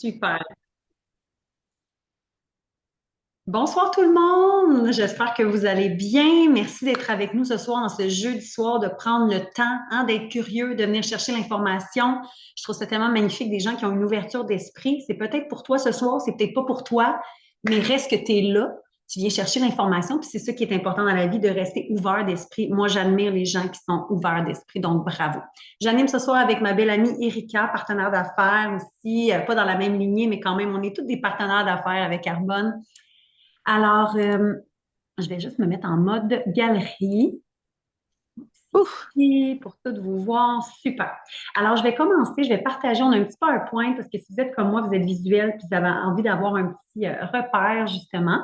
Super. Bonsoir tout le monde. J'espère que vous allez bien. Merci d'être avec nous ce soir, en ce jeudi soir, de prendre le temps, d'être curieux, de venir chercher l'information. Je trouve ça tellement magnifique, des gens qui ont une ouverture d'esprit. C'est peut-être pour toi ce soir, c'est peut-être pas pour toi, mais reste que tu es là. Tu viens chercher l'information, puis c'est ça qui est important dans la vie, de rester ouvert d'esprit. Moi, j'admire les gens qui sont ouverts d'esprit, donc bravo. J'anime ce soir avec ma belle amie Erika, partenaire d'affaires aussi, pas dans la même lignée, mais quand même, on est tous des partenaires d'affaires avec Arbonne. Alors, je vais juste me mettre en mode galerie Ouf, ici pour toutes vous voir. Super. Alors, je vais commencer. Je vais partager. On a un petit PowerPoint parce que si vous êtes comme moi, vous êtes visuel puis vous avez envie d'avoir un petit repère, justement.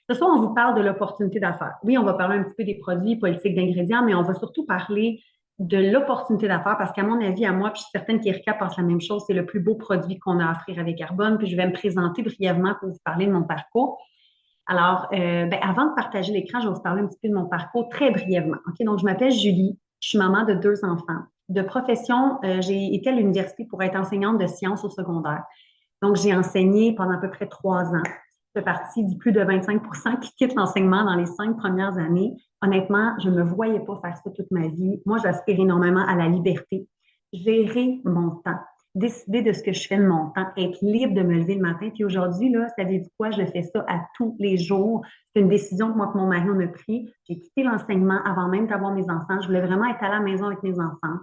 Ce soir, on vous parle de l'opportunité d'affaires. Oui, on va parler un petit peu des produits, politiques d'ingrédients, mais on va surtout parler de l'opportunité d'affaires parce qu'à mon avis, à moi, puis je suis certaine qu'Erika pense la même chose, c'est le plus beau produit qu'on a à offrir avec Carbone. Puis je vais me présenter brièvement pour vous parler de mon parcours. Alors, avant de partager l'écran, je vais vous parler un petit peu de mon parcours très brièvement. OK, donc je m'appelle Julie, je suis maman de deux enfants. De profession, j'ai été à l'université pour être enseignante de sciences au secondaire. Donc, j'ai enseigné pendant à peu près 3 ans. Je fais partie du plus de 25 qui quittent l'enseignement dans les 5 premières années. Honnêtement, je ne me voyais pas faire ça toute ma vie. Moi, j'aspire énormément à la liberté, gérer mon temps, décider de ce que je fais de mon temps, être libre de me lever le matin. Puis aujourd'hui, là, savez-vous quoi? Je fais ça à tous les jours. C'est une décision que moi et mon mari, on a prise. J'ai quitté l'enseignement avant même d'avoir mes enfants. Je voulais vraiment être à la maison avec mes enfants,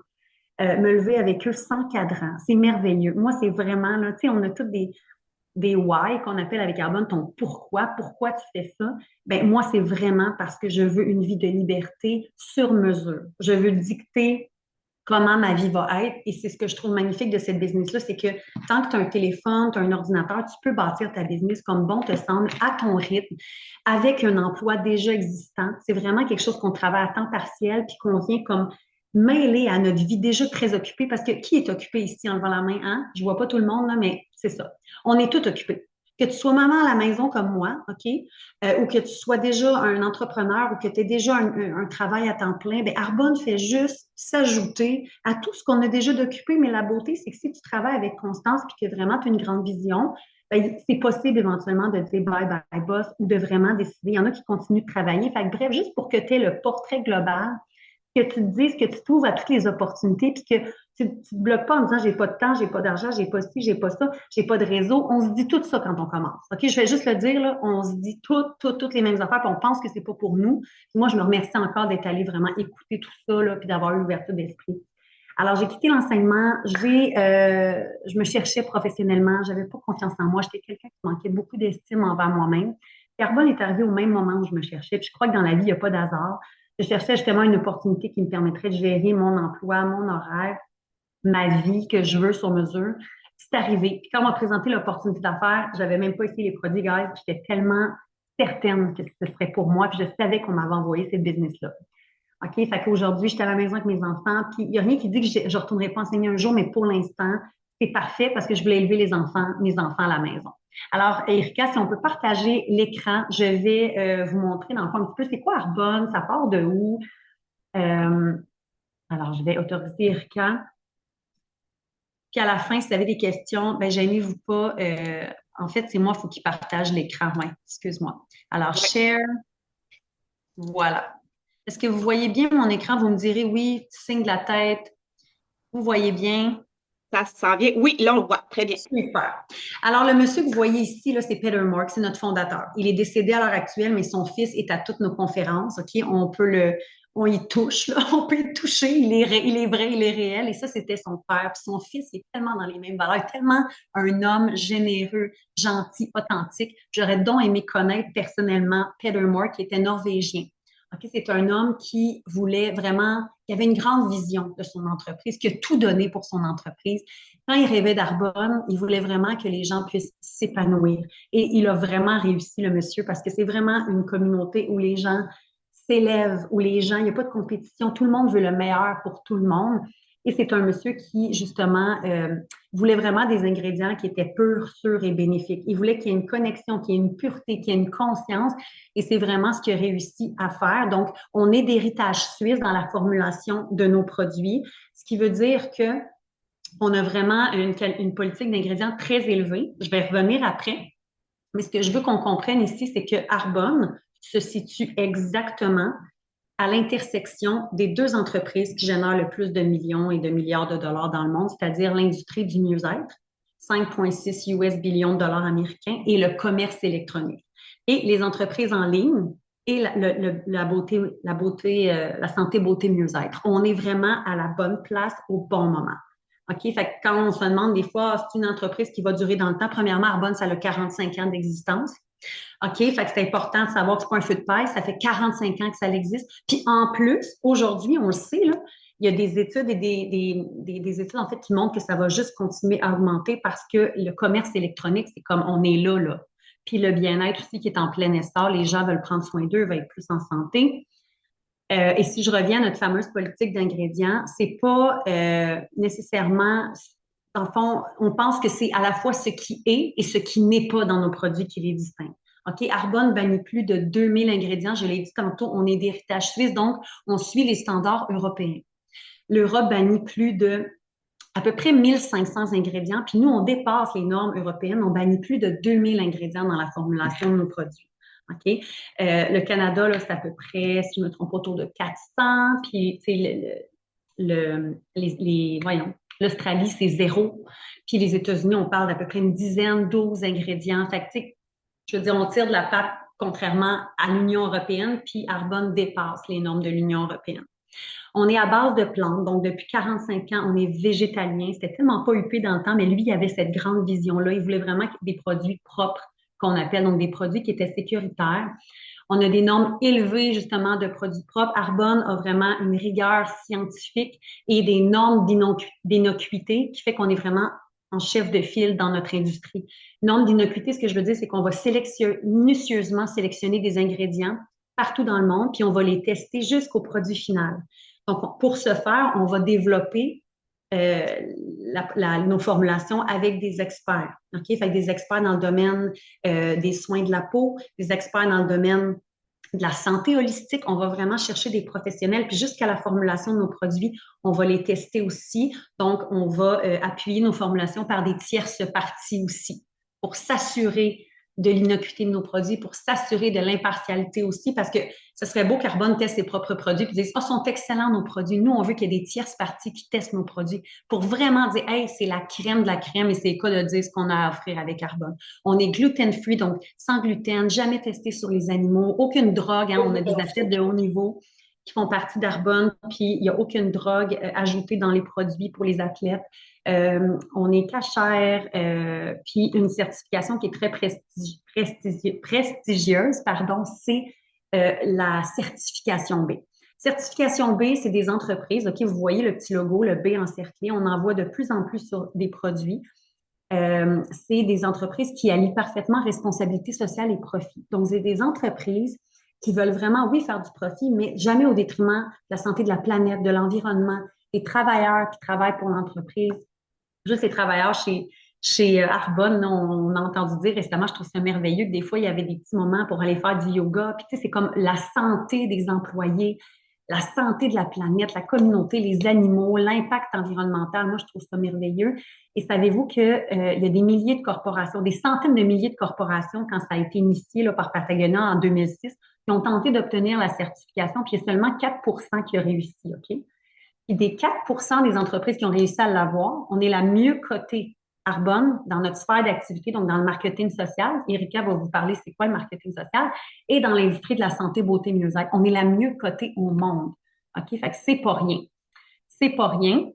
me lever avec eux sans cadran. C'est merveilleux. Moi, c'est vraiment, là, tu sais, on a toutes des why qu'on appelle avec Carbone, ton pourquoi tu fais ça. Ben, moi, c'est vraiment parce que je veux une vie de liberté sur mesure. Je veux dicter comment ma vie va être. Et c'est ce que je trouve magnifique de cette business-là, c'est que tant que tu as un téléphone, tu as un ordinateur, tu peux bâtir ta business comme bon te semble, à ton rythme, avec un emploi déjà existant. C'est vraiment quelque chose qu'on travaille à temps partiel, puis qu'on vient comme mêler à notre vie déjà très occupée, parce que qui est occupé ici en levant la main, hein? Je vois pas tout le monde, là, mais c'est ça. On est tous occupés. Que tu sois maman à la maison comme moi, OK? Ou que tu sois déjà un entrepreneur ou que tu aies déjà un travail à temps plein, bien, Arbonne fait juste s'ajouter à tout ce qu'on a déjà d'occupé. Mais la beauté, c'est que si tu travailles avec constance et que vraiment tu as une grande vision, bien, c'est possible éventuellement de dire bye bye boss ou de vraiment décider. Il y en a qui continuent de travailler. Fait que, bref, juste pour que tu aies le portrait global, que tu te dises que tu trouves à toutes les opportunités, puis que tu ne te bloques pas en disant j'ai pas de temps, j'ai pas d'argent, j'ai pas ci, j'ai pas ça, j'ai pas de réseau. On se dit tout ça quand on commence. OK, je vais juste le dire, là, on se dit toutes les mêmes affaires, puis on pense que c'est pas pour nous. Puis moi, je me remercie encore d'être allée vraiment écouter tout ça, là, puis d'avoir eu l'ouverture d'esprit. Alors, j'ai quitté l'enseignement, je me cherchais professionnellement, j'avais pas confiance en moi, j'étais quelqu'un qui manquait beaucoup d'estime envers moi-même. Carbone est arrivé au même moment où je me cherchais, puis je crois que dans la vie, il n'y a pas d'hasard. Je cherchais justement une opportunité qui me permettrait de gérer mon emploi, mon horaire, ma vie que je veux sur mesure. C'est arrivé. Puis quand on m'a présenté l'opportunité d'affaires, j'avais même pas essayé les produits, guys. J'étais tellement certaine que ce serait pour moi. Puis je savais qu'on m'avait envoyé cette business-là. OK? Fait qu'aujourd'hui, j'étais à la maison avec mes enfants. Puis il n'y a rien qui dit que je ne retournerai pas enseigner un jour, mais pour l'instant, c'est parfait parce que je voulais élever mes enfants à la maison. Alors, Erika, si on peut partager l'écran, je vais vous montrer dans le fond un petit peu c'est quoi Arbonne, ça part de où. Euh, alors, je vais autoriser Erika. Puis à la fin, si vous avez des questions, ben gênez-vous pas. En fait, c'est moi, il faut qu'il partage l'écran. Ouais, excuse-moi. Alors, ouais, share, voilà. Est-ce que vous voyez bien mon écran? Vous me direz oui, signe de la tête. Vous voyez bien? ça s'en vient. Oui, là, on le voit. Très bien. Super. Alors, le monsieur que vous voyez ici, là, c'est Peter Marks, c'est notre fondateur. Il est décédé à l'heure actuelle, mais son fils est à toutes nos conférences. OK? On y touche, là. On peut y toucher. Il est vrai, il est réel. Et ça, c'était son père. Puis son fils est tellement dans les mêmes valeurs, tellement un homme généreux, gentil, authentique. J'aurais donc aimé connaître personnellement Peter Marks, qui était norvégien. OK? C'est un homme qui voulait vraiment, qui avait une grande vision de son entreprise, qui a tout donné pour son entreprise. Quand il rêvait d'Arbonne, il voulait vraiment que les gens puissent s'épanouir. Et il a vraiment réussi, le monsieur, parce que c'est vraiment une communauté où les gens s'élèvent, où les gens, il n'y a pas de compétition, tout le monde veut le meilleur pour tout le monde. Et c'est un monsieur qui, justement, voulait vraiment des ingrédients qui étaient purs, sûrs et bénéfiques. Il voulait qu'il y ait une connexion, qu'il y ait une pureté, qu'il y ait une conscience. Et c'est vraiment ce qu'il a réussi à faire. Donc, on est d'héritage suisse dans la formulation de nos produits, ce qui veut dire que On a vraiment une politique d'ingrédients très élevée. Je vais revenir après. Mais ce que je veux qu'on comprenne ici, c'est que Arbonne se situe exactement à l'intersection des deux entreprises qui génèrent le plus de millions et de milliards de dollars dans le monde, c'est-à-dire l'industrie du mieux-être, 5,6 billions de dollars américains, et le commerce électronique. Et les entreprises en ligne et la santé, beauté, mieux-être. On est vraiment à la bonne place au bon moment. OK? Fait que quand on se demande des fois, c'est une entreprise qui va durer dans le temps, premièrement, Arbonne, ça a 45 ans d'existence. OK? Fait que c'est important de savoir que c'est pas un feu de paille. Ça fait 45 ans que ça existe. Puis en plus, aujourd'hui, on le sait, là, il y a des études et des études, en fait, qui montrent que ça va juste continuer à augmenter parce que le commerce électronique, c'est comme on est là, là. Puis le bien-être aussi qui est en plein essor, les gens veulent prendre soin d'eux, veulent être plus en santé. Et si je reviens à notre fameuse politique d'ingrédients, c'est pas nécessairement, dans le fond, on pense que c'est à la fois ce qui est et ce qui n'est pas dans nos produits qui les distingue. OK, Arbonne bannit plus de 2000 ingrédients. Je l'ai dit tantôt, on est d'héritage suisse, donc on suit les standards européens. L'Europe bannit plus de à peu près 1500 ingrédients, puis nous, on dépasse les normes européennes. On bannit plus de 2000 ingrédients dans la formulation de nos produits. OK? Le Canada, là, c'est à peu près, si je ne me trompe pas, autour de 400. Puis, tu sais, voyons, l'Australie, c'est zéro. Puis les États-Unis, on parle d'à peu près une dizaine, 12 ingrédients. Fait que, tu sais, je veux dire, on tire de la patte contrairement à l'Union européenne, puis Arbonne dépasse les normes de l'Union européenne. On est à base de plantes, donc depuis 45 ans, on est végétalien. C'était tellement pas huppé dans le temps, mais lui, il avait cette grande vision-là. Il voulait vraiment des produits propres, qu'on appelle, donc des produits qui étaient sécuritaires. On a des normes élevées, justement, de produits propres. Arbonne a vraiment une rigueur scientifique et des normes d'innocuité qui fait qu'on est vraiment en chef de file dans notre industrie. Normes d'innocuité, ce que je veux dire, c'est qu'on va minutieusement sélectionner des ingrédients partout dans le monde, puis on va les tester jusqu'au produit final. Donc, pour ce faire, on va développer nos formulations avec des experts. OK? Fait des experts dans le domaine des soins de la peau, des experts dans le domaine de la santé holistique. On va vraiment chercher des professionnels. Puis jusqu'à la formulation de nos produits, on va les tester aussi. Donc, on va appuyer nos formulations par des tierces parties aussi pour s'assurer de l'innocuité de nos produits, pour s'assurer de l'impartialité aussi, parce que ce serait beau qu'Arbonne teste ses propres produits et dise, sont excellents nos produits. Nous, on veut qu'il y ait des tierces parties qui testent nos produits pour vraiment dire, hey, c'est la crème de la crème et c'est le cas de dire ce qu'on a à offrir avec Arbonne. On est gluten-free, donc sans gluten, jamais testé sur les animaux, aucune drogue. Hein, on a des athlètes de haut niveau qui font partie d'Arbonne, puis il n'y a aucune drogue ajoutée dans les produits pour les athlètes. On est cachère, puis une certification qui est très prestigieuse, pardon, c'est la certification B. Certification B, c'est des entreprises, OK, vous voyez le petit logo, le B encerclé, on en voit de plus en plus sur des produits. C'est des entreprises qui allient parfaitement responsabilité sociale et profit. Donc, c'est des entreprises qui veulent vraiment, oui, faire du profit, mais jamais au détriment de la santé de la planète, de l'environnement, des travailleurs qui travaillent pour l'entreprise. Juste les travailleurs chez Arbonne, on a entendu dire récemment, je trouve ça merveilleux, que des fois, il y avait des petits moments pour aller faire du yoga. Puis, tu sais, c'est comme la santé des employés, la santé de la planète, la communauté, les animaux, l'impact environnemental. Moi, je trouve ça merveilleux. Et savez-vous qu'il y a des milliers de corporations, des centaines de milliers de corporations, quand ça a été initié là, par Patagonia en 2006, qui ont tenté d'obtenir la certification, puis il y a seulement 4 qui ont réussi, OK? Puis des 4 des entreprises qui ont réussi à l'avoir, on est la mieux cotée Arbonne dans notre sphère d'activité, donc dans le marketing social. Erika va vous parler c'est quoi le marketing social, et dans l'industrie de la santé, beauté, mieux-être. On est la mieux cotée au monde. OK? Fait que c'est pas rien. C'est pas rien.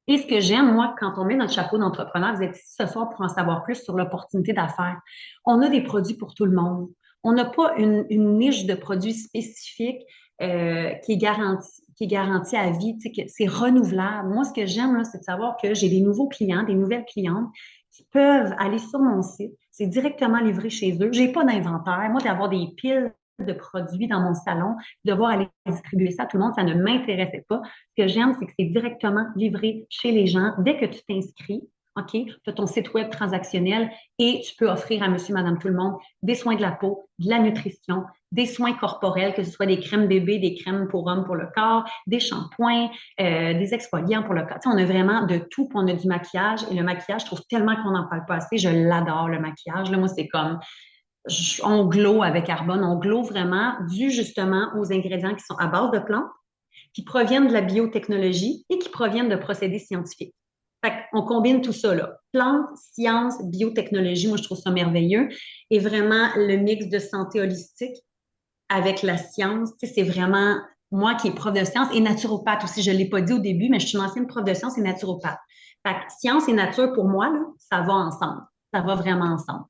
Et ce que j'aime, moi, quand on met notre chapeau d'entrepreneur, vous êtes ici ce soir pour en savoir plus sur l'opportunité d'affaires. On a des produits pour tout le monde. On n'a pas une niche de produits spécifiques qui est garantie à vie, tu sais, que c'est renouvelable. Moi, ce que j'aime, là, c'est de savoir que j'ai des nouveaux clients, des nouvelles clientes qui peuvent aller sur mon site. C'est directement livré chez eux. J'ai pas d'inventaire. Moi, d'avoir des piles de produits dans mon salon, devoir aller distribuer ça à tout le monde, ça ne m'intéressait pas. Ce que j'aime, c'est que c'est directement livré chez les gens. Dès que tu t'inscris, OK, tu as ton site web transactionnel et tu peux offrir à monsieur, madame, tout le monde des soins de la peau, de la nutrition, des soins corporels, que ce soit des crèmes bébés, des crèmes pour hommes pour le corps, des shampoings, des exfoliants pour le corps. Tu sais, on a vraiment de tout, puis on a du maquillage. Et le maquillage, je trouve tellement qu'on n'en parle pas assez. Je l'adore, le maquillage. Là, moi, c'est comme, on glow avec Arbonne. On glow vraiment dû justement aux ingrédients qui sont à base de plantes, qui proviennent de la biotechnologie et qui proviennent de procédés scientifiques. Fait on combine tout ça, là. Plantes, sciences, biotechnologie, moi, je trouve ça merveilleux. Et vraiment, le mix de santé holistique avec la science, tu sais, c'est vraiment moi qui est prof de sciences et naturopathe aussi. Je ne l'ai pas dit au début, mais je suis une ancienne prof de sciences et naturopathe. Fait que science et nature, pour moi, là, ça va ensemble. Ça va vraiment ensemble.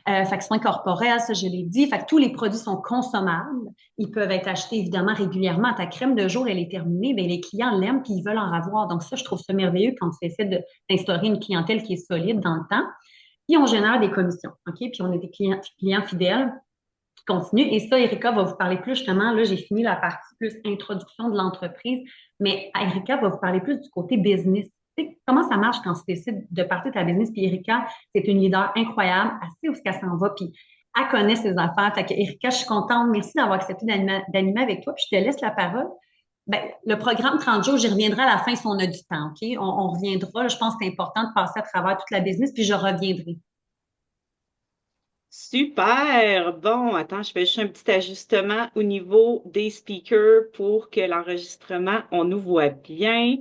Fait que soins corporels, ça, je l'ai dit. Fait que tous les produits sont consommables. Ils peuvent être achetés évidemment régulièrement. Ta crème de jour, elle est terminée, bien, les clients l'aiment puis ils veulent en avoir. Donc, ça, je trouve ça merveilleux quand tu essaies d'instaurer une clientèle qui est solide dans le temps. Puis, on génère des commissions. OK? Puis, on a des clients fidèles qui continuent. Et ça, Erika va vous parler plus justement. Là, j'ai fini la partie plus introduction de l'entreprise. Mais Erika va vous parler plus du côté business. Tu sais, comment ça marche quand tu décides de partir de ta business? Puis Erika, c'est une leader incroyable. Elle sait où est-ce qu'elle s'en va. Puis elle connaît ses affaires. Fait que Erika, je suis contente. Merci d'avoir accepté d'animer avec toi. Puis je te laisse la parole. Ben, le programme 30 jours, j'y reviendrai à la fin si on a du temps, OK? On reviendra. Là, je pense que c'est important de passer à travers toute la business, puis je reviendrai. Super! Bon, attends, je fais juste un petit ajustement au niveau des speakers pour que l'enregistrement, on nous voit bien.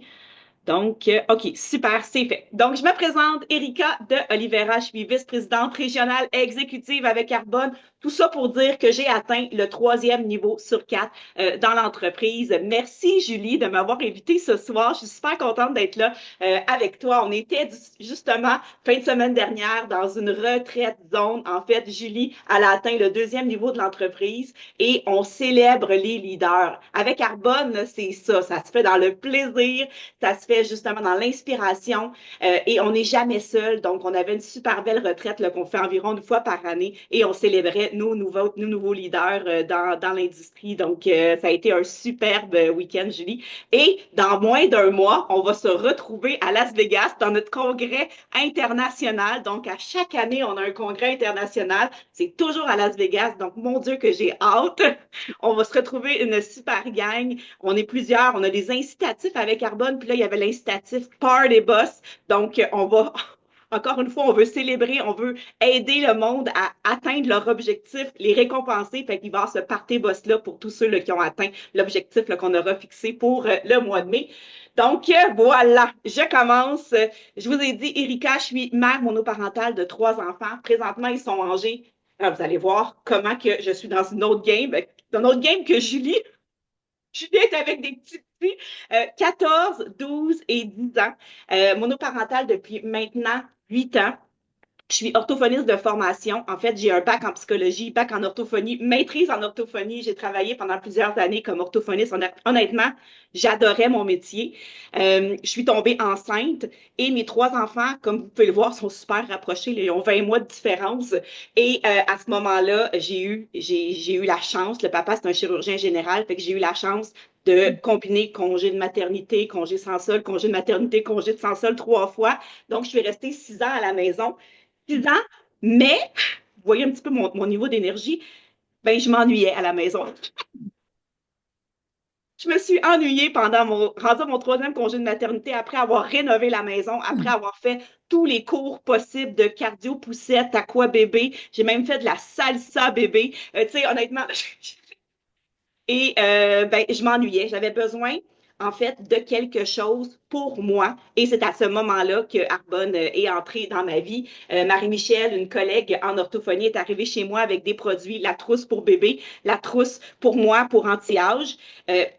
Donc, OK, super, c'est fait. Donc, je me présente, Erika de Olivera. Je suis vice-présidente régionale exécutive avec Carbone. Tout ça pour dire que j'ai atteint le 3e niveau sur 4 dans l'entreprise. Merci, Julie, de m'avoir invitée ce soir. Je suis super contente d'être là avec toi. On était justement fin de semaine dernière dans une retraite zone. En fait, Julie, elle a atteint le 2e niveau de l'entreprise et on célèbre les leaders. Avec Carbone, c'est ça. Ça se fait dans le plaisir. Ça se fait justement dans l'inspiration et on n'est jamais seul. Donc, on avait une super belle retraite qu'on fait environ une fois par année et on célébrait nos nouveaux leaders dans l'industrie. Donc, ça a été un superbe week-end, Julie. Et dans moins d'un mois, on va se retrouver à Las Vegas dans notre congrès international. Donc, à chaque année, on a un congrès international. C'est toujours à Las Vegas. Donc, mon Dieu, que j'ai hâte. On va se retrouver une super gang. On est plusieurs. On a des incitatifs avec Carbone. Puis là, il y avait l'incitatif Party Boss. Donc, on va encore une fois, on veut célébrer, on veut aider le monde à atteindre leur objectif, les récompenser. Fait qu'il va y avoir ce party boss-là pour tous ceux là, qui ont atteint l'objectif qu'on aura fixé pour le mois de mai. Donc, voilà, je commence. Je vous ai dit, Erika, je suis mère monoparentale de 3 enfants. Présentement, ils sont âgés. Alors, vous allez voir comment que je suis dans une autre game, que Julie. Julie est avec des petits 14, 12 et 10 ans, monoparentale depuis maintenant 8 ans. Je suis orthophoniste de formation. En fait, j'ai un bac en psychologie, bac en orthophonie, maîtrise en orthophonie. J'ai travaillé pendant plusieurs années comme orthophoniste. Honnêtement, j'adorais mon métier. Je suis tombée enceinte et mes 3 enfants, comme vous pouvez le voir, sont super rapprochés. Là, ils ont 20 mois de différence. Et à ce moment-là, j'ai eu la chance. Le papa, c'est un chirurgien général, fait que j'ai eu la chance de combiner congé de maternité, congé sans sol, congé de maternité, congé de sans sol 3 fois. Donc, je suis restée 6 ans à la maison. 6 ans, mais vous voyez un petit peu mon niveau d'énergie, ben, je m'ennuyais à la maison. Je me suis ennuyée rendu à mon 3e congé de maternité après avoir rénové la maison, après avoir fait tous les cours possibles de cardio poussette, aqua bébé. J'ai même fait de la salsa bébé. Tu sais, honnêtement, et ben, je m'ennuyais. J'avais besoin, en fait, de quelque chose pour moi. Et c'est à ce moment-là que Arbonne est entrée dans ma vie. Marie-Michel, une collègue en orthophonie, est arrivée chez moi avec des produits, la trousse pour bébé, la trousse pour moi, pour anti-âge.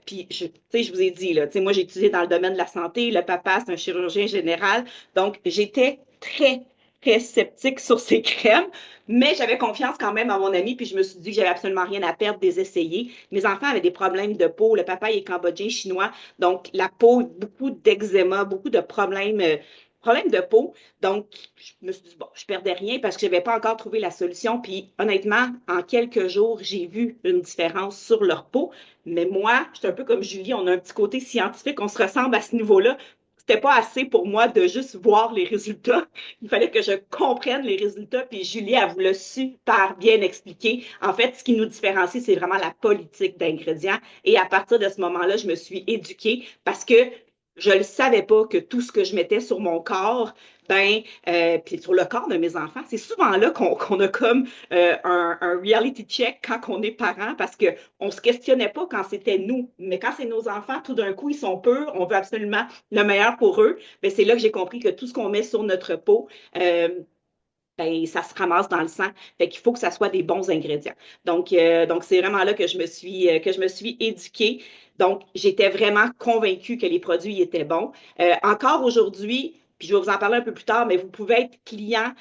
Puis, tu sais, je vous ai dit, là, tu sais, moi, j'ai étudié dans le domaine de la santé. Le papa, c'est un chirurgien général. Donc, j'étais très sceptique sur ces crèmes. Mais j'avais confiance quand même à mon ami, puis je me suis dit que j'avais absolument rien à perdre des essayer. Mes enfants avaient des problèmes de peau. Le papa il est cambodgien, chinois, donc la peau, beaucoup d'eczéma, beaucoup de problèmes de peau. Donc, je me suis dit, bon, je perdais rien parce que je n'avais pas encore trouvé la solution. Puis, honnêtement, en quelques jours, j'ai vu une différence sur leur peau. Mais moi, je suis un peu comme Julie, on a un petit côté scientifique, on se ressemble à ce niveau-là. c'était pas assez pour moi de juste voir les résultats. Il fallait que je comprenne les résultats. Puis Julie, elle vous l'a super bien expliqué. En fait, ce qui nous différencie, c'est vraiment la politique d'ingrédients. Et à partir de ce moment-là, je me suis éduquée parce que je ne savais pas que tout ce que je mettais sur mon corps, puis sur le corps de mes enfants, c'est souvent là qu'on a comme un reality check quand on est parent parce qu'on ne se questionnait pas quand c'était nous. Mais quand c'est nos enfants, tout d'un coup, ils sont purs, on veut absolument le meilleur pour eux. Ben, c'est là que j'ai compris que tout ce qu'on met sur notre peau, ça se ramasse dans le sang. Fait qu'il faut que ça soit des bons ingrédients. Donc c'est vraiment là que je me suis éduquée. Donc, j'étais vraiment convaincue que les produits étaient bons. Encore aujourd'hui, puis je vais vous en parler un peu plus tard, mais vous pouvez être client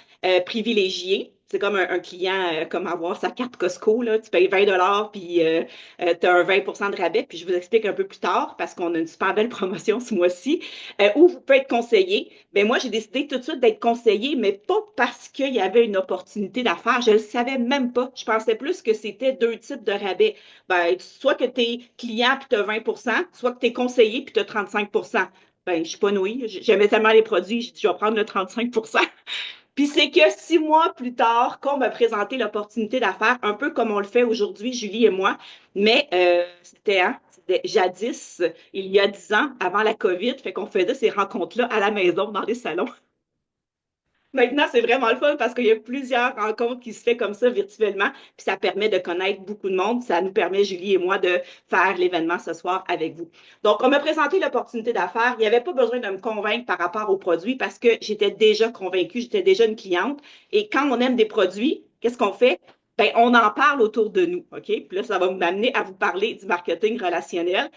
privilégié. C'est comme un client, comme avoir sa carte Costco, là. Tu payes 20 puis tu as un 20 de rabais. Puis je vous explique un peu plus tard parce qu'on a une super belle promotion ce mois-ci. Où vous pouvez être conseillé. Ben moi, j'ai décidé tout de suite d'être conseillé, mais pas parce qu'il y avait une opportunité d'affaires. Je ne le savais même pas. Je pensais plus que c'était deux types de rabais. Ben, soit que tu es client puis tu as 20 soit que tu es conseillé puis tu as 35. Ben, je suis pas nouille. J'aimais tellement les produits, j'ai dit, je vais prendre le 35. Puis c'est que 6 mois plus tard, qu'on m'a présenté l'opportunité d'affaires, un peu comme on le fait aujourd'hui, Julie et moi, mais c'était jadis, il y a 10 ans, avant la COVID, fait qu'on faisait ces rencontres-là à la maison, dans les salons. Maintenant, c'est vraiment le fun parce qu'il y a plusieurs rencontres qui se font comme ça virtuellement, puis ça permet de connaître beaucoup de monde. Ça nous permet, Julie et moi, de faire l'événement ce soir avec vous. Donc, on m'a présenté l'opportunité d'affaires. Il n'y avait pas besoin de me convaincre par rapport aux produits parce que j'étais déjà convaincue, j'étais déjà une cliente. Et quand on aime des produits, qu'est-ce qu'on fait? Ben, on en parle autour de nous, OK? Puis là, ça va m'amener à vous parler du marketing relationnel.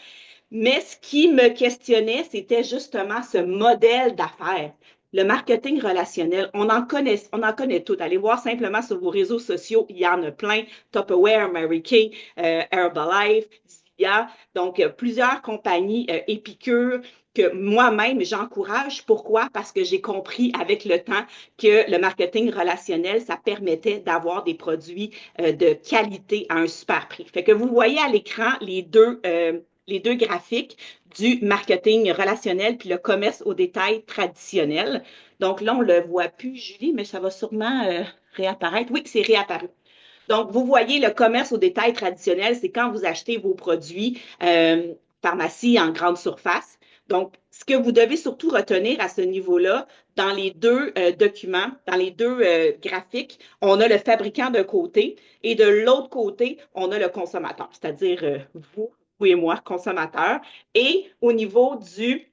Mais ce qui me questionnait, c'était justement ce modèle d'affaires. Le marketing relationnel, on en connaît tout. Allez voir simplement sur vos réseaux sociaux, il y en a plein. Tupperware, Mary Kay, Herbalife, Zivia. Donc, plusieurs compagnies, Épicure, que moi-même, j'encourage. Pourquoi? Parce que j'ai compris avec le temps que le marketing relationnel, ça permettait d'avoir des produits de qualité à un super prix. Fait que vous voyez à l'écran les deux graphiques du marketing relationnel puis le commerce au détail traditionnel. Donc là, on ne le voit plus, Julie, mais ça va sûrement réapparaître. Oui, c'est réapparu. Donc, vous voyez, le commerce au détail traditionnel, c'est quand vous achetez vos produits pharmacie en grande surface. Donc, ce que vous devez surtout retenir à ce niveau-là, dans les deux documents, dans les deux graphiques, on a le fabricant d'un côté et de l'autre côté, on a le consommateur, c'est-à-dire vous et moi, consommateurs. Et au niveau du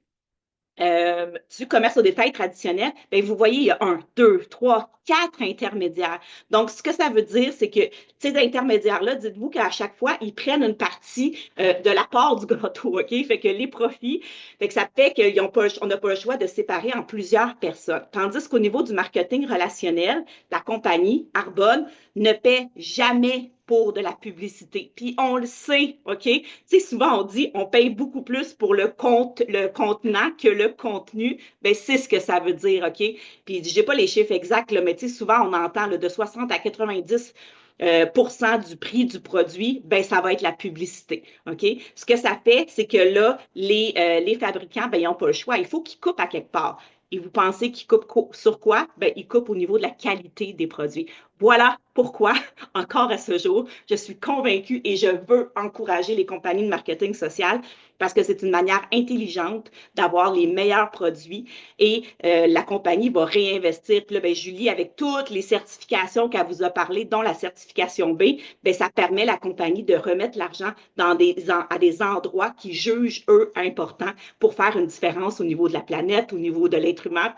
commerce au détail traditionnel, bien, vous voyez, il y a un, deux, trois, quatre intermédiaires. Donc, ce que ça veut dire, c'est que ces intermédiaires-là, dites-vous qu'à chaque fois, ils prennent une partie de la part du gâteau, OK? Fait que les profits, fait que ça fait qu'on n'a pas le choix de séparer en plusieurs personnes. Tandis qu'au niveau du marketing relationnel, la compagnie Arbonne ne paie jamais pour de la publicité. Puis on le sait, OK? Tu sais, souvent on dit on paye beaucoup plus pour le contenant que le contenu. Ben c'est ce que ça veut dire, OK? Puis j'ai pas les chiffres exacts, là, mais tu sais, souvent on entend là, de 60 à 90 du prix du produit, ben ça va être la publicité. OK? Ce que ça fait, c'est que là, les fabricants, ben, ils n'ont pas le choix. Il faut qu'ils coupent à quelque part. Et vous pensez qu'ils coupent sur quoi? Ben, ils coupent au niveau de la qualité des produits. Voilà pourquoi, encore à ce jour, je suis convaincue et je veux encourager les compagnies de marketing social parce que c'est une manière intelligente d'avoir les meilleurs produits et la compagnie va réinvestir. Puis là, ben, Julie, avec toutes les certifications qu'elle vous a parlé, dont la certification B, ben, ça permet à la compagnie de remettre l'argent à des endroits qui jugent, eux, importants pour faire une différence au niveau de la planète, au niveau de l'être humain,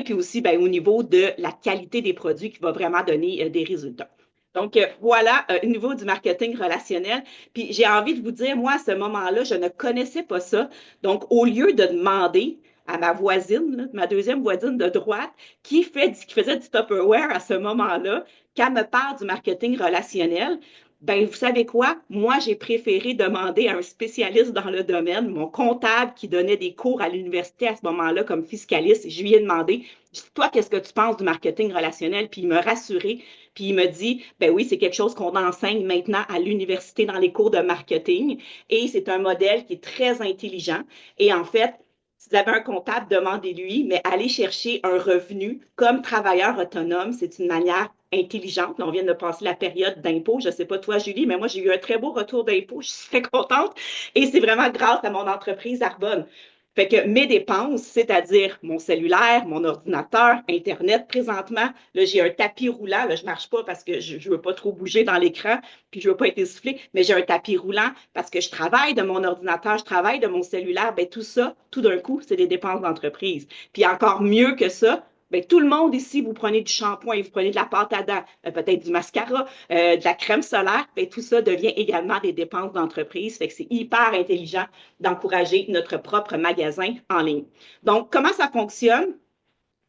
puis aussi ben, au niveau de la qualité des produits qui va vraiment donner des résultats. Donc, voilà, au niveau du marketing relationnel. Puis, j'ai envie de vous dire, moi, à ce moment-là, je ne connaissais pas ça. Donc, au lieu de demander à ma voisine, là, ma deuxième voisine de droite, qui faisait du Tupperware à ce moment-là, qu'elle me parle du marketing relationnel, ben, vous savez quoi? Moi, j'ai préféré demander à un spécialiste dans le domaine, mon comptable qui donnait des cours à l'université à ce moment-là comme fiscaliste. Je lui ai demandé, toi, qu'est-ce que tu penses du marketing relationnel? Puis il m'a rassuré, puis il me dit, ben oui, c'est quelque chose qu'on enseigne maintenant à l'université dans les cours de marketing et c'est un modèle qui est très intelligent. Et en fait, Si vous avez un comptable, demandez-lui, mais aller chercher un revenu comme travailleur autonome, c'est une manière intelligente. Là, on vient de passer la période d'impôt. Je ne sais pas toi, Julie, mais moi, j'ai eu un très beau retour d'impôt. Je suis très contente. Et c'est vraiment grâce à mon entreprise Arbonne. Fait que mes dépenses, c'est-à-dire mon cellulaire, mon ordinateur, Internet, présentement, là, j'ai un tapis roulant. Là, je marche pas parce que je ne veux pas trop bouger dans l'écran, puis je veux pas être essoufflée, mais j'ai un tapis roulant parce que je travaille de mon ordinateur, je travaille de mon cellulaire. Ben, tout ça, tout d'un coup, c'est des dépenses d'entreprise. Puis encore mieux que ça, ben, tout le monde ici, vous prenez du shampoing, vous prenez de la pâte à dents, peut-être du mascara, de la crème solaire, ben, tout ça devient également des dépenses d'entreprise. Fait que c'est hyper intelligent d'encourager notre propre magasin en ligne. Donc, comment ça fonctionne?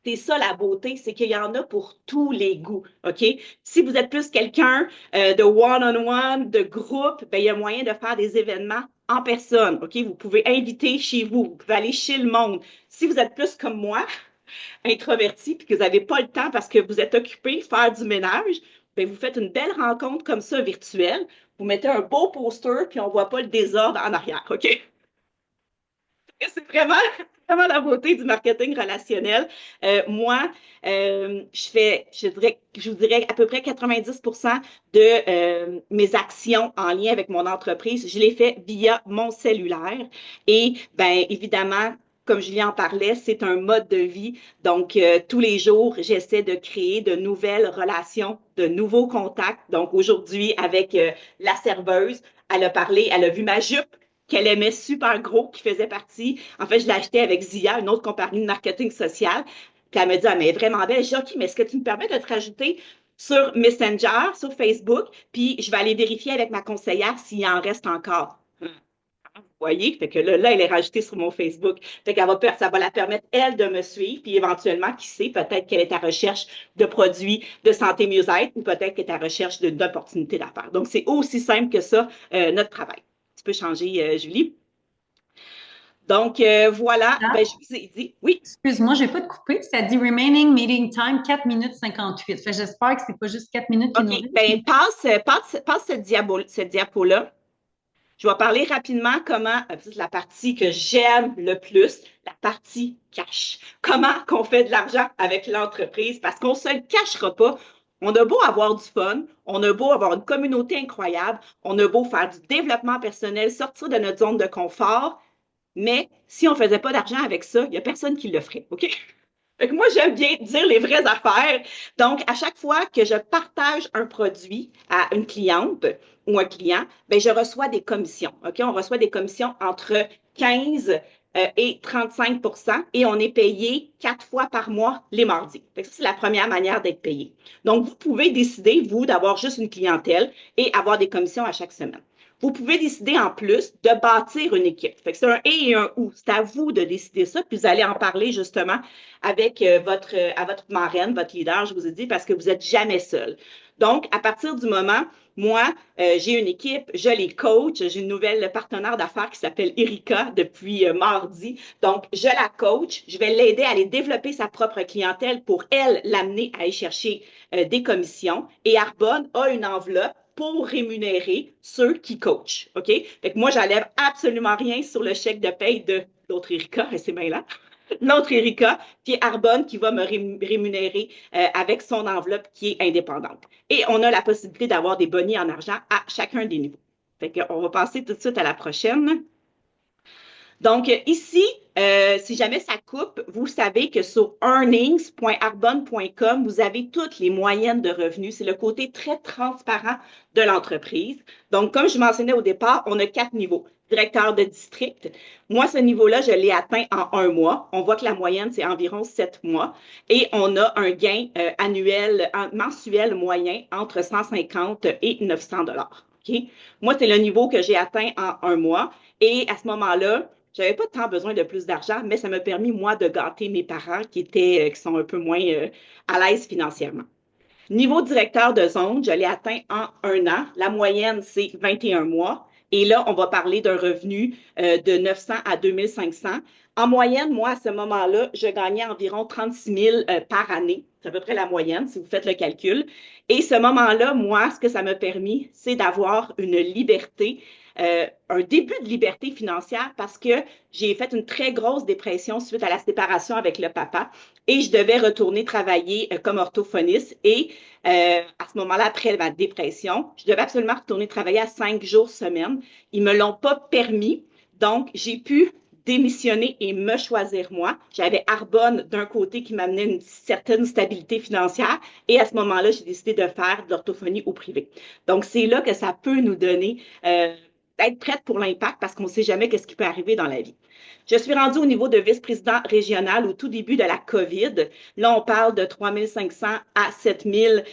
C'est ça la beauté, c'est qu'il y en a pour tous les goûts, OK? Si vous êtes plus quelqu'un de one-on-one, de groupe, ben, il y a moyen de faire des événements en personne, OK? Vous pouvez inviter chez vous, vous pouvez aller chez le monde. Si vous êtes plus comme moi, introverti, puis que vous n'avez pas le temps parce que vous êtes occupé, faire du ménage, ben, vous faites une belle rencontre comme ça virtuelle, vous mettez un beau poster, puis on ne voit pas le désordre en arrière, OK? C'est vraiment, vraiment la beauté du marketing relationnel. Moi, je vous dirais à peu près 90% de mes actions en lien avec mon entreprise, je les fais via mon cellulaire. Et bien évidemment, comme Julien en parlait, c'est un mode de vie. Donc, tous les jours, j'essaie de créer de nouvelles relations, de nouveaux contacts. Donc, aujourd'hui, avec la serveuse, elle a parlé, elle a vu ma jupe qu'elle aimait super gros, qui faisait partie. En fait, je l'ai acheté avec Zia, une autre compagnie de marketing social. Puis elle me dit, ah, mais elle est vraiment belle. Je dis, OK, mais est-ce que tu me permets de te rajouter sur Messenger, sur Facebook, puis je vais aller vérifier avec ma conseillère s'il en reste encore. Vous voyez? Fait que là, elle est rajoutée sur mon Facebook. Fait qu'elle va, ça va la permettre, elle, de me suivre, puis éventuellement, qui sait, peut-être qu'elle est à recherche de produits de santé mieux-être ou peut-être qu'elle est à recherche d'opportunités d'affaires. Donc, c'est aussi simple que ça, notre travail. Tu peux changer, Julie. Donc, voilà, Ah, ben, je vous ai dit, oui, excuse-moi, je vais pas te couper. Ça dit remaining meeting time 4 minutes 58. Fait, j'espère que c'est pas juste 4 minutes qui OK, nous restent. ben, passe cette diapo-là. Je vais parler rapidement comment, c'est la partie que j'aime le plus, la partie cash. Comment qu'on fait de l'argent avec l'entreprise, parce qu'on ne se le cachera pas. On a beau avoir du fun, on a beau avoir une communauté incroyable, on a beau faire du développement personnel, sortir de notre zone de confort, mais si on ne faisait pas d'argent avec ça, il n'y a personne qui le ferait, OK? Fait que moi, j'aime bien dire les vraies affaires. Donc, à chaque fois que je partage un produit à une cliente ou un client, ben, je reçois des commissions. OK? On reçoit des commissions entre 15 et 35 et on est payé 4 fois par mois les mardis. Fait que ça, c'est la première manière d'être payé. Donc, vous pouvez décider, vous, d'avoir juste une clientèle et avoir des commissions à chaque semaine. Vous pouvez décider en plus de bâtir une équipe. Fait que c'est un et un ou. C'est à vous de décider ça, puis vous allez en parler justement avec à votre marraine, votre leader, je vous ai dit, parce que vous n'êtes jamais seul. Donc, à partir du moment, moi, j'ai une équipe, je les coach. J'ai une nouvelle partenaire d'affaires qui s'appelle Erika depuis mardi. Donc, je la coach. Je vais l'aider à aller développer sa propre clientèle pour elle l'amener à aller chercher des commissions. Et Arbonne a une enveloppe pour rémunérer ceux qui coachent. OK? Fait que moi, j'enlève absolument rien sur le chèque de paye de l'autre Erika, et c'est bien là. L'autre Erika, puis Arbonne qui va me rémunérer avec son enveloppe qui est indépendante. Et on a la possibilité d'avoir des bonnies en argent à chacun des niveaux. Fait qu'on va passer tout de suite à la prochaine. Donc, ici, si jamais ça coupe, vous savez que sur earnings.arbonne.com, vous avez toutes les moyennes de revenus. C'est le côté très transparent de l'entreprise. Donc, comme je mentionnais au départ, on a 4 niveaux. Directeur de district. Moi, ce niveau-là, je l'ai atteint en 1 mois. On voit que la moyenne, c'est environ 7 mois. Et on a un gain annuel, mensuel moyen entre 150 et 900 dollars. Okay? Moi, c'est le niveau que j'ai atteint en 1 mois. Et à ce moment-là, j'avais pas tant besoin de plus d'argent, mais ça m'a permis, moi, de gâter mes parents qui sont un peu moins à l'aise financièrement. Niveau directeur de zone, je l'ai atteint en 1 an. La moyenne, c'est 21 mois. Et là, on va parler d'un revenu de 900 à 2500. En moyenne, moi, à ce moment-là, je gagnais environ 36 000 par année. C'est à peu près la moyenne si vous faites le calcul. Et ce moment-là, moi, ce que ça m'a permis, c'est d'avoir une liberté, un début de liberté financière parce que j'ai fait une très grosse dépression suite à la séparation avec le papa et je devais retourner travailler comme orthophoniste. Et à ce moment-là, après ma dépression, je devais absolument retourner travailler à 5 jours semaine. Ils me l'ont pas permis. Donc, j'ai pu démissionner et me choisir moi. J'avais Arbonne d'un côté qui m'amenait une certaine stabilité financière et à ce moment-là, j'ai décidé de faire de l'orthophonie au privé. Donc, c'est là que ça peut nous donner être prête pour l'impact parce qu'on ne sait jamais qu'est-ce qui peut arriver dans la vie. Je suis rendue au niveau de vice-président régional au tout début de la COVID. Là, on parle de 3500 à 7000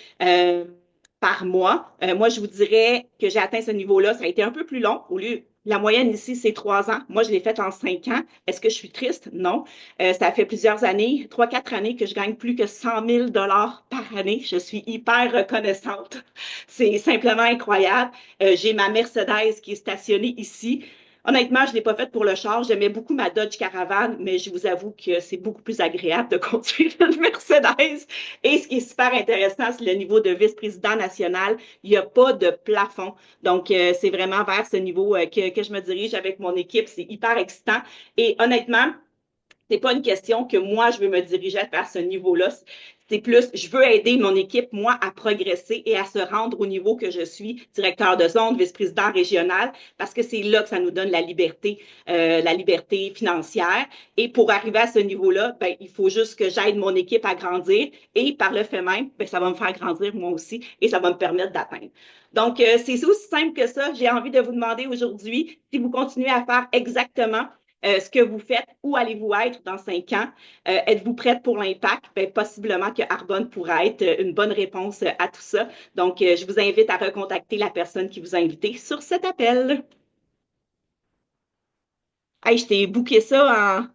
par mois. Moi, je vous dirais que j'ai atteint ce niveau-là. Ça a été un peu plus long. Au lieu, la moyenne ici, c'est 3 ans. Moi, je l'ai faite en 5 ans. Est-ce que je suis triste? Non. Ça fait plusieurs années, 3, 4 années que je gagne plus que 100 000 $ par année. Je suis hyper reconnaissante. C'est simplement incroyable. J'ai ma Mercedes qui est stationnée ici. Honnêtement, je ne l'ai pas faite pour le char. J'aimais beaucoup ma Dodge Caravan, mais je vous avoue que c'est beaucoup plus agréable de conduire une Mercedes. Et ce qui est super intéressant, c'est le niveau de vice-président national. Il n'y a pas de plafond. Donc, c'est vraiment vers ce niveau que je me dirige avec mon équipe. C'est hyper excitant. Et honnêtement, c'est pas une question que moi, je veux me diriger vers ce niveau-là. C'est plus, je veux aider mon équipe, moi, à progresser et à se rendre au niveau que je suis directeur de zone, vice-président régional, parce que c'est là que ça nous donne la liberté financière. Et pour arriver à ce niveau-là, ben, il faut juste que j'aide mon équipe à grandir et par le fait même, ben, ça va me faire grandir moi aussi et ça va me permettre d'atteindre. Donc, c'est aussi simple que ça. J'ai envie de vous demander aujourd'hui si vous continuez à faire exactement ce que vous faites, où allez-vous être dans 5 ans? Êtes-vous prête pour l'impact? Ben, possiblement que Arbonne pourrait être une bonne réponse à tout ça. Donc, je vous invite à recontacter la personne qui vous a invité sur cet appel. Hey, je t'ai booké ça en